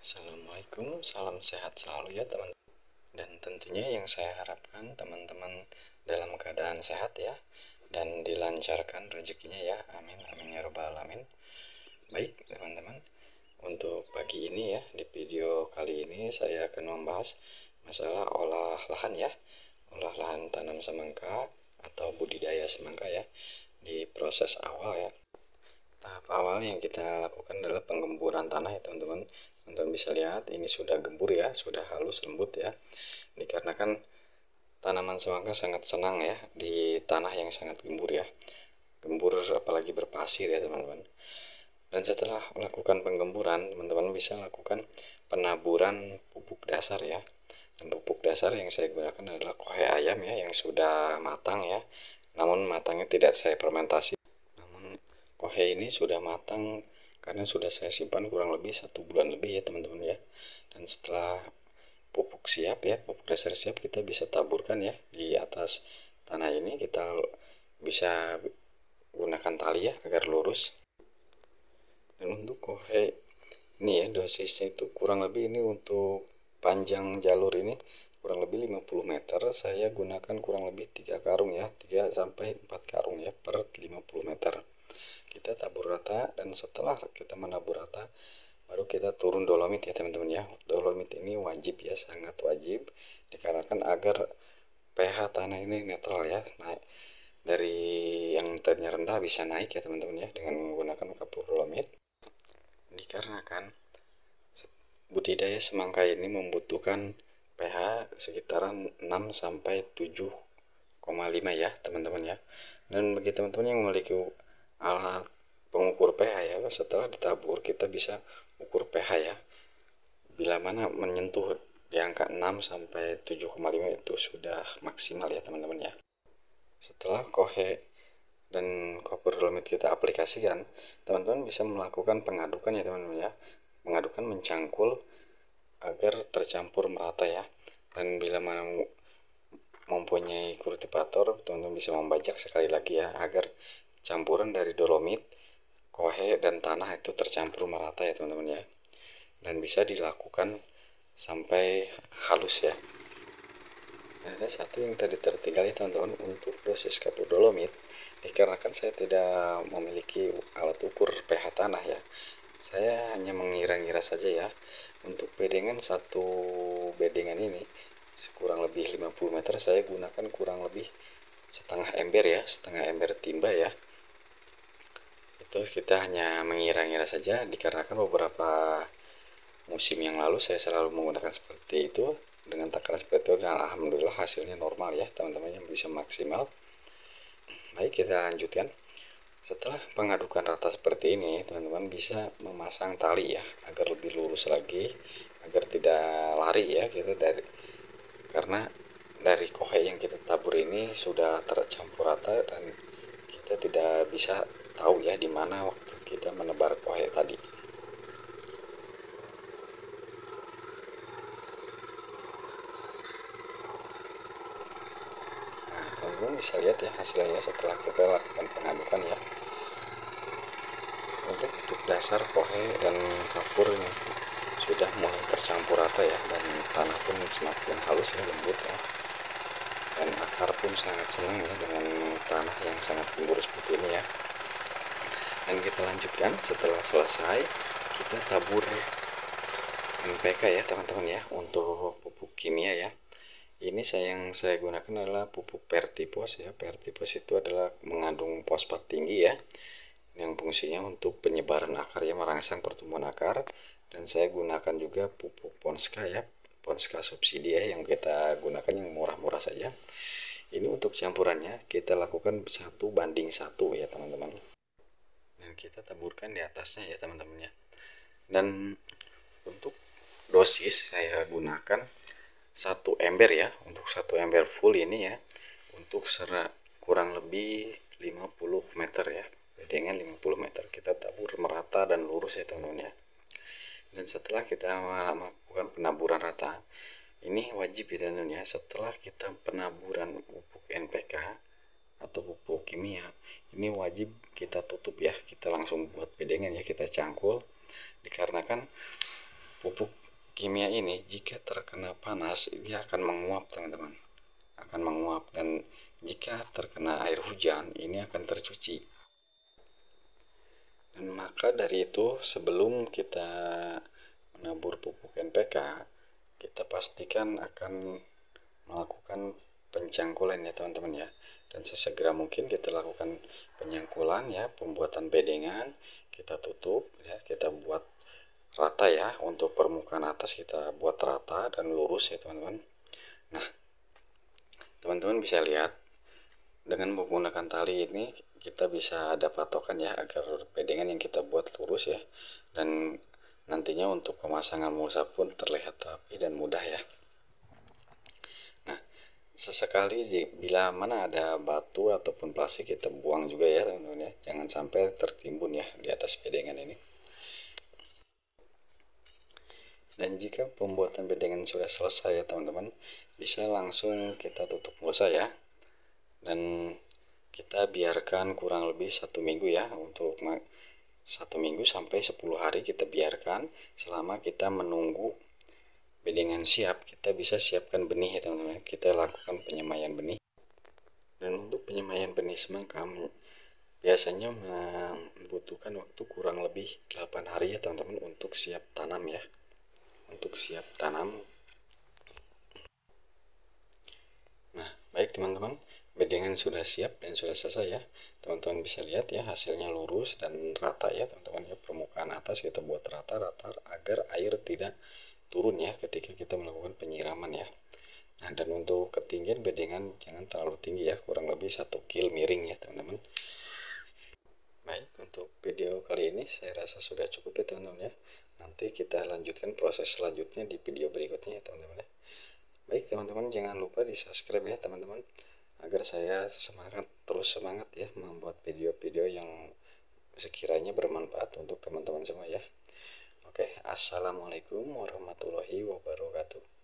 Assalamualaikum, salam sehat selalu ya teman. Dan tentunya yang saya harapkan teman-teman dalam keadaan sehat ya, dan dilancarkan rezekinya ya, amin amin ya robbal alamin. Baik teman-teman, untuk pagi ini ya, di video kali ini saya akan membahas masalah olah lahan ya, olah lahan tanam semangka atau budidaya semangka ya, di proses awal ya. Tahap awal yang kita lakukan adalah penggemburan tanah ya teman-teman. Teman-teman bisa lihat ini sudah gembur ya, sudah halus lembut ya. Dikarenakan tanaman semangka sangat senang ya di tanah yang sangat gembur ya. Gembur apalagi berpasir ya teman-teman. Dan setelah melakukan penggemburan, teman-teman bisa lakukan penaburan pupuk dasar ya. Dan pupuk dasar yang saya gunakan adalah kohe ayam ya, yang sudah matang ya. Namun matangnya tidak saya fermentasi. Kohe ini sudah matang karena sudah saya simpan kurang lebih 1 bulan lebih ya teman-teman ya. Dan setelah pupuk siap ya, pupuk dasar siap, kita bisa taburkan ya di atas tanah ini. Kita bisa gunakan tali ya agar lurus. Dan untuk kohe ini ya, dosisnya itu kurang lebih, ini untuk panjang jalur ini kurang lebih 50 meter. Saya gunakan kurang lebih 3 karung ya, 3 sampai 4 karung ya per 50 meter. Kita tabur rata, dan setelah kita menabur rata baru kita turun dolomit ya teman-teman ya. Dolomit ini wajib ya, sangat wajib, dikarenakan agar pH tanah ini netral ya, naik dari yang tadinya rendah bisa naik ya teman-teman ya, dengan menggunakan kapur dolomit. Dikarenakan budidaya semangka ini membutuhkan pH sekitaran 6 sampai 7,5 ya teman-teman ya. Dan bagi teman-teman yang memiliki alat pengukur pH ya, setelah ditabur kita bisa ukur pH ya. Bila mana menyentuh di angka 6 sampai 7,5 itu sudah maksimal ya teman-teman ya. Setelah kohe dan kopur dolomit kita aplikasikan, teman-teman bisa melakukan pengadukan ya teman-teman ya. Mengadukan, mencangkul agar tercampur merata ya. Dan bila mana mempunyai kultivator, teman-teman bisa membajak sekali lagi ya, agar campuran dari dolomit, kohe, dan tanah itu tercampur merata ya teman-teman ya. Dan bisa dilakukan sampai halus ya. Ada satu yang tadi tertinggal ya teman-teman, untuk dosis kapur dolomit. Dikarenakan saya tidak memiliki alat ukur pH tanah ya, saya hanya mengira-ngira saja ya. Untuk bedengan satu bedengan ini kurang lebih 50 meter, saya gunakan kurang lebih setengah ember ya, setengah ember timba ya. Itu kita hanya mengira-ngira saja, dikarenakan beberapa musim yang lalu saya selalu menggunakan seperti itu, dengan takaran seperti itu, dan alhamdulillah hasilnya normal ya teman-teman, yang bisa maksimal. Baik, kita lanjutkan. Setelah pengadukan rata seperti ini, teman-teman bisa memasang tali ya, agar lebih lurus lagi, agar tidak lari ya kita karena dari kohe yang kita tabur ini sudah tercampur rata, dan kita tidak bisa tahu ya di mana waktu kita menebar kohe tadi. Nah, teman-teman bisa lihat ya hasilnya setelah kita lakukan pengadukan ya. Untuk pupuk dasar, kohe, dan kapur ini sudah mulai tercampur rata ya, dan tanah pun semakin halus ya, lembut ya. Dan akar pun sangat senang ya dengan tanah yang sangat gembur seperti ini ya. Dan kita lanjutkan, setelah selesai kita tabur NPK ya teman-teman ya, untuk pupuk kimia ya. Ini yang saya gunakan adalah pupuk Pertipos ya. Pertipos itu adalah mengandung fosfat tinggi ya, yang fungsinya untuk penyebaran akar ya, merangsang pertumbuhan akar. Dan saya gunakan juga pupuk Ponska ya, Ponska subsidi ya, yang kita gunakan yang murah-murah saja. Ini untuk campurannya kita lakukan 1:1 ya teman-teman, dan kita taburkan di atasnya ya teman-teman ya. Dan untuk dosis saya gunakan 1 ember ya, untuk 1 ember full ini ya, untuk kurang lebih 50 meter ya, dengan 50 meter kita tabur merata dan lurus ya teman-teman ya. Dan setelah kita melakukan penaburan rata, ini wajib ya teman-teman ya, setelah kita penaburan pupuk NPK atau pupuk kimia, ini wajib kita tutup ya, kita langsung buat bedengan ya, kita cangkul, dikarenakan pupuk kimia ini jika terkena panas dia akan menguap teman-teman, akan menguap, dan jika terkena air hujan ini akan tercuci. Dan maka dari itu sebelum kita menabur pupuk NPK, kita pastikan akan melakukan pencangkulan ya teman-teman ya. Dan sesegera mungkin kita lakukan penyangkulan ya, pembuatan bedengan, kita tutup ya, kita buat rata ya, untuk permukaan atas kita buat rata dan lurus ya teman-teman. Nah, teman-teman bisa lihat dengan menggunakan tali ini kita bisa ada patokan ya agar bedengan yang kita buat lurus ya, dan nantinya untuk pemasangan mulsa pun terlihat rapi dan mudah ya. Nah, sesekali bila mana ada batu ataupun plastik kita buang juga ya teman-teman ya, jangan sampai tertimbun ya di atas bedengan ini. Dan jika pembuatan bedengan sudah selesai ya teman-teman, bisa langsung kita tutup mulsa ya, dan kita biarkan kurang lebih 1 minggu ya, untuk 1 minggu sampai 10 hari kita biarkan selama kita menunggu bedengan siap. Kita bisa siapkan benih ya teman-teman, kita lakukan penyemaian benih. Dan untuk penyemaian benih semangka biasanya membutuhkan waktu kurang lebih 8 hari ya teman-teman untuk siap tanam ya, untuk siap tanam. Nah, baik teman-teman, bedengan sudah siap dan sudah selesai ya. Teman-teman bisa lihat ya, hasilnya lurus dan rata ya teman-teman ya. Permukaan atas kita buat rata-rata agar air tidak turun ya ketika kita melakukan penyiraman ya. Nah, dan untuk ketinggian bedengan jangan terlalu tinggi ya, kurang lebih 1 kil miring ya teman-teman. Baik, untuk video kali ini saya rasa sudah cukup ya teman-teman ya. Nanti kita lanjutkan proses selanjutnya di video berikutnya ya teman-teman ya. Baik teman-teman, jangan lupa di subscribe ya teman-teman, agar saya terus semangat ya membuat video-video yang sekiranya bermanfaat untuk teman-teman semua ya. Oke, assalamualaikum warahmatullahi wabarakatuh.